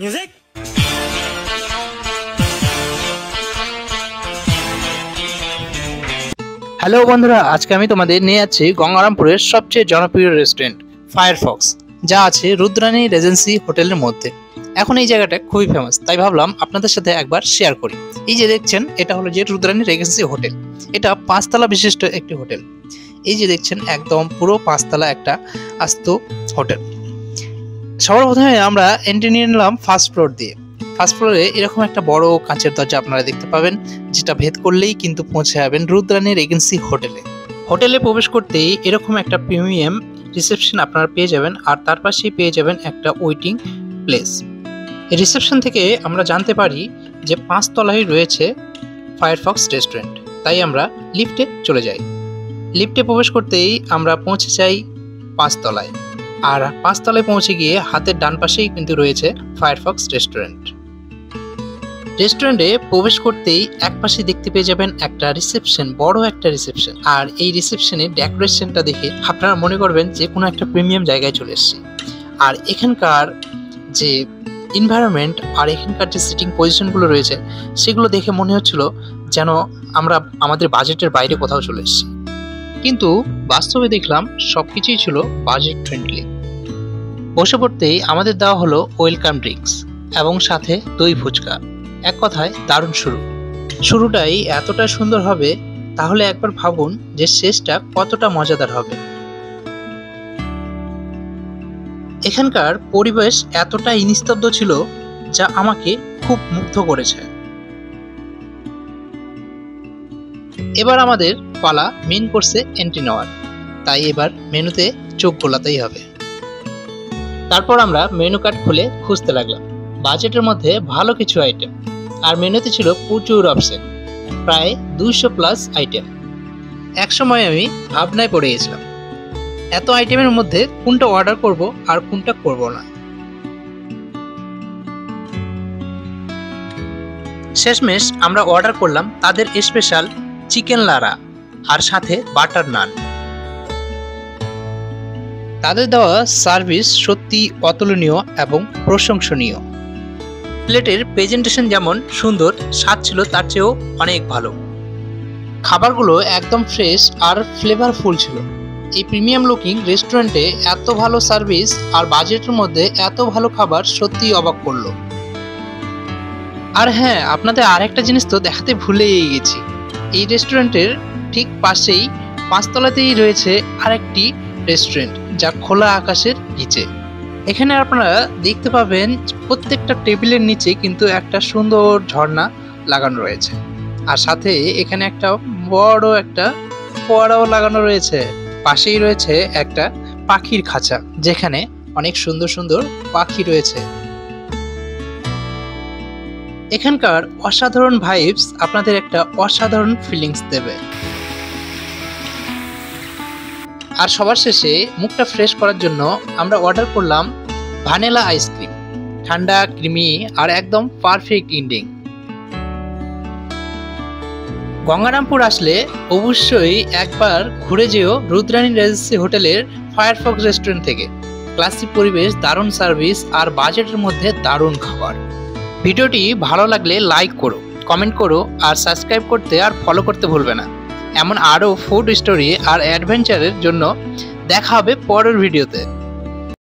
Music. Hello বন্ধুরা, আজকে আমি তোমাদের নিয়ে যাচ্ছি গঙ্গারামপুরের সবচেয়ে জনপ্রিয় রেস্টুরেন্ট ফায়ারফক্স, যা আছে রুদ্রানী রেজেন্সি হোটেলের মধ্যে। এখন এই জায়গাটা খুবই ফেমাস, তাই ভাবলাম আপনাদের সাথে একবার শেয়ার করি। এই যে দেখছেন, এটা হলো যে রুদ্রানী রেজেন্সি হোটেল। এটা 5 তলা বিশিষ্ট একটি হোটেল। এই যে দেখছেন, একদম পুরো 5 তলা একটা আস্ত হোটেল। সবার প্রথমে আমরা এন্ট্রি নিয়ে নিলাম ফার্স্ট ফ্লোর দিয়ে। ফার্স্ট ফ্লোরে এরকম একটা বড় কাঁচের দরজা আপনারা দেখতে পাবেন, যেটা ভেদ করলেই কিন্তু পৌঁছে যাবেন রুদ্রানী রেজেন্সি হোটেলে। হোটেলে প্রবেশ করতেই এরকম একটা প্রিমিয়াম রিসেপশন আপনারা পেয়ে যাবেন, আর তার পাশেই পেয়ে যাবেন একটা ওয়েটিং প্লেস। রিসেপশন থেকে আমরা জানতে পারি যে 5 তলায় রয়েছে ফায়ারফক্স রেস্টুরেন্ট, তাই আমরা লিফটে চলে যাই। লিফটে প্রবেশ করতেই আমরা পৌঁছে যাই 5 তলায়, আর 5 তলায় পৌঁছে গিয়ে হাতের ডান পাশেই কিন্তু রয়েছে ফায়ারফক্স রেস্টুরেন্ট। রেস্টুরেন্টে প্রবেশ করতেই এক পাশে দেখতে পেয়ে যাবেন একটা রিসেপশন, বড় একটা রিসেপশন। আর এই রিসেপশনের ডেকোরেশনটা দেখে আপনারা মনে করবেন যে কোনো একটা প্রিমিয়াম জায়গায় চলে এসেছি। আর এখানকার যে এনভায়রনমেন্ট আর এখানকার যে সিটিং পজিশনগুলো রয়েছে, সেগুলো দেখে মনে হচ্ছিল যেন আমরা আমাদের বাজেটের বাইরে কোথাও চলে এসেছি। কিন্তু বাস্তবে দেখলাম সবকিছুই ছিল বাজেট ফ্রেন্ডলি। বসে পড়তেই আমাদের দেওয়া হলো ওয়েলকাম ড্রিঙ্কস এবং সাথে দই ফুচকা। এক কথায় দারুণ শুরুটাই এতটা সুন্দর হবে, তাহলে একবার ভাবুন যে শেষটা কতটা মজাদার হবে। এখানকার পরিবেশ এতটা নিস্তব্ধ ছিল যা আমাকে খুব মুগ্ধ করেছে। এবার আমাদের পালা মেন কোর্সে এন্ট্রি নেওয়ার, তাই এবার মেনুতে চোখ গোলাতেই হবে। তারপর আমরা মেনু কার্ড খুলে খুঁজতে লাগলাম। বাজেটের মধ্যে ভালো কিছু আইটেম, আর মেনুতে ছিল প্রচুর অপশন, প্রায় 200+ আইটেম। একসময় আমি ভাবনায় পড়ে গেছিলাম এত আইটেমের মধ্যে কোনটা অর্ডার করব আর কোনটা করব না। শেষমেশ আমরা অর্ডার করলাম তাদের স্পেশাল চিকেন লারা আর সাথে বাটার নান। তাদের দেওয়া সার্ভিস সত্যি অতুলনীয় এবং প্রশংসনীয়। প্লেটের প্রেজেন্টেশন যেমন সুন্দর, স্বাদ ছিল তার চেয়েও অনেক ভালো। খাবারগুলো একদম ফ্রেশ আর ফ্লেভারফুল ছিল। এই প্রিমিয়াম লুকিং রেস্টুরেন্টে এত ভালো সার্ভিস আর বাজেটের মধ্যে এত ভালো খাবার সত্যিই অবাক করলো। আর হ্যাঁ, আপনাদের আরেকটা জিনিস তো দেখাতে ভুলেই গেছি। এই রেস্টুরেন্টের ঠিক পাশেই 5 তলাতেই রয়েছে আরেকটি রেস্টুরেন্ট, যা খোলা আকাশের নিচে। এখানে আপনারা দেখতে পাবেন প্রত্যেকটা টেবিলের নিচে কিন্তু একটা সুন্দর ঝর্ণা লাগানো রয়েছে, আর সাথে এখানে একটা বড় একটা ফোয়ারাও লাগানো রয়েছে। পাশেই রয়েছে একটা পাখির খাঁচা, যেখানে অনেক সুন্দর সুন্দর পাখি রয়েছে। এখানকার অসাধারণ ভাইবস আপনাদের একটা অসাধারণ ফিলিংস দেবে। আর সবার শেষে মুখটা ফ্রেশ করার জন্য আমরা অর্ডার করলাম ভ্যানিলা আইসক্রিম, ঠান্ডা, ক্রিমি আর একদম পারফেক্ট এন্ডিং। গঙ্গারামপুর আসলে অবশ্যই একবার ঘুরে যেও রুদ্রানী রেজেন্সি হোটেলের ফায়ারফক্স রেস্টুরেন্ট থেকে। ক্লাসিক পরিবেশ, দারুণ সার্ভিস আর বাজেটের মধ্যে দারুণ খাবার। ভিডিওটি ভালো লাগলে লাইক করো, কমেন্ট করো আর সাবস্ক্রাইব করতে আর ফলো করতে ভুলবে না। এমন আরও ফুড স্টোরি আর অ্যাডভেঞ্চারের জন্য দেখা হবে পরের ভিডিওতে।